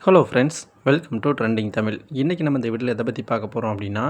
Hello friends, welcome to trending Tamil. இன்றைக்கி நம்ம இந்த வீடியோவில் எதை பற்றி பார்க்க போகிறோம் அப்படின்னா,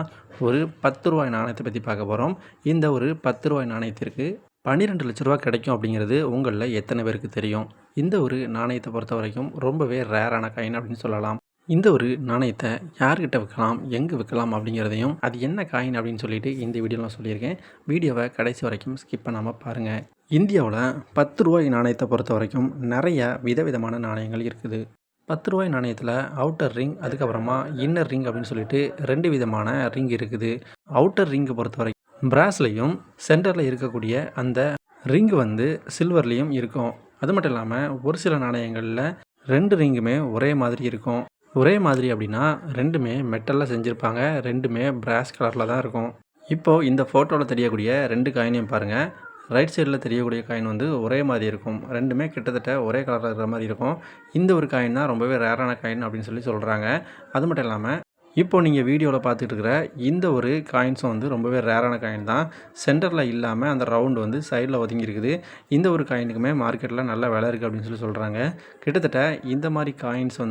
ஒரு 10 ரூபாய் நாணயத்தை பற்றி பார்க்க போகிறோம். இந்த ஒரு 10 ரூபாய் நாணயத்திற்கு 12 லட்ச ரூபா கிடைக்கும் அப்படிங்கிறது உங்களில் எத்தனை பேருக்கு தெரியும்? இந்த ஒரு நாணயத்தை பொறுத்த வரைக்கும் ரொம்பவே ரேரான காயின் அப்படின்னு சொல்லலாம். இந்த ஒரு நாணயத்தை யார்கிட்ட விற்கலாம், எங்கே விற்கலாம் அப்படிங்கிறதையும், அது என்ன காயின் அப்படின்னு சொல்லிட்டு இந்த வீடியோவில் சொல்லியிருக்கேன். வீடியோவை கடைசி வரைக்கும் ஸ்கிப் பண்ணாமல் பாருங்கள். இந்தியாவில் 10 ரூபாய் நாணயத்தை பொறுத்த வரைக்கும் நிறைய விதவிதமான நாணயங்கள் இருக்குது. 10 ரூபாய் நாணயத்தில் அவுட்டர் ரிங், அதுக்கப்புறமா இன்னர் ரிங் அப்படின்னு சொல்லிட்டு 2 விதமான ரிங் இருக்குது. அவுட்டர் ரிங்கை பொறுத்த வரைக்கும் பிராஸ்லையும் சென்டரில் இருக்கக்கூடிய அந்த ரிங் சில்வர்லேயும் இருக்கும். அது மட்டும் இல்லாமல் ஒரு சில நாணயங்களில் 2 ரிங்குமே ஒரே மாதிரி இருக்கும். ஒரே மாதிரி அப்படின்னா ரெண்டுமே மெட்டலில் செஞ்சுருப்பாங்க, ரெண்டுமே பிராஸ் கலரில் தான் இருக்கும். இப்போது இந்த ஃபோட்டோவில் தெரியக்கூடிய 2 காயினையும் பாருங்கள். ரைட் சைடில் தெரியக்கூடிய காயின் ஒரே மாதிரி இருக்கும். ரெண்டுமே கிட்டத்தட்ட ஒரே கலரில் இருக்கிற மாதிரி இருக்கும். இந்த ஒரு காயின் தான் ரொம்பவே ரேரான காயின் அப்படின்னு சொல்கிறாங்க. அது மட்டும் இல்லாமல் இப்போது நீங்கள் வீடியோவில் பார்த்துட்டு இருக்கிற இந்த ஒரு காயின்ஸும் ரொம்பவே ரேரான காயின் தான். சென்டரில் இல்லாமல் அந்த ரவுண்டு சைடில் ஒதுங்கி இருக்குது. இந்த ஒரு காயினுக்குமே மார்க்கெட்டில் நல்ல விலை இருக்குது அப்படின்னு சொல்கிறாங்க. கிட்டத்தட்ட இந்த மாதிரி காயின்ஸ்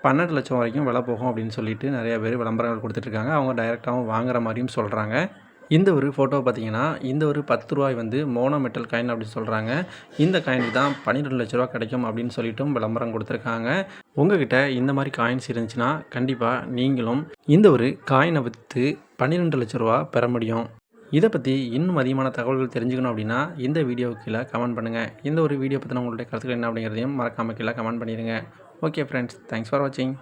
12 லட்சம் வரைக்கும் விலை போகும் அப்படின்னு சொல்லிட்டு நிறைய பேர் விளம்பரங்கள் கொடுத்துட்ருக்காங்க. அவங்க டைரெக்டாகவும் வாங்குற மாதிரியும் சொல்கிறாங்க. இந்த ஒரு ஃபோட்டோவை பார்த்தீங்கன்னா, இந்த ஒரு 10 ரூபாய் மோனோ மெட்டல் காயின் அப்படின்னு சொல்கிறாங்க. இந்த காயினுக்கு தான் 12 லட்ச ரூபா கிடைக்கும் அப்படின்னு சொல்லிட்டும் விளம்பரம் கொடுத்துருக்காங்க. உங்ககிட்ட இந்த மாதிரி காயின்ஸ் இருந்துச்சுன்னா கண்டிப்பாக நீங்களும் இந்த ஒரு காயினை விற்று 12 லட்ச ரூபா பெற முடியும். இதை பற்றி இன்னும் அதிகமான தகவல்கள் தெரிஞ்சுக்கணும் அப்படின்னா இந்த வீடியோவுக்கு கீழே கமெண்ட் பண்ணுங்கள். இந்த ஒரு வீடியோ பற்றின உங்களுடைய கருத்துக்கள் என்ன அப்படிங்கிறதையும் மறக்காமல் கீழே கமெண்ட் பண்ணிடுங்க. ஓகே ஃப்ரெண்ட்ஸ், தேங்க்ஸ் ஃபார் வாட்சிங்.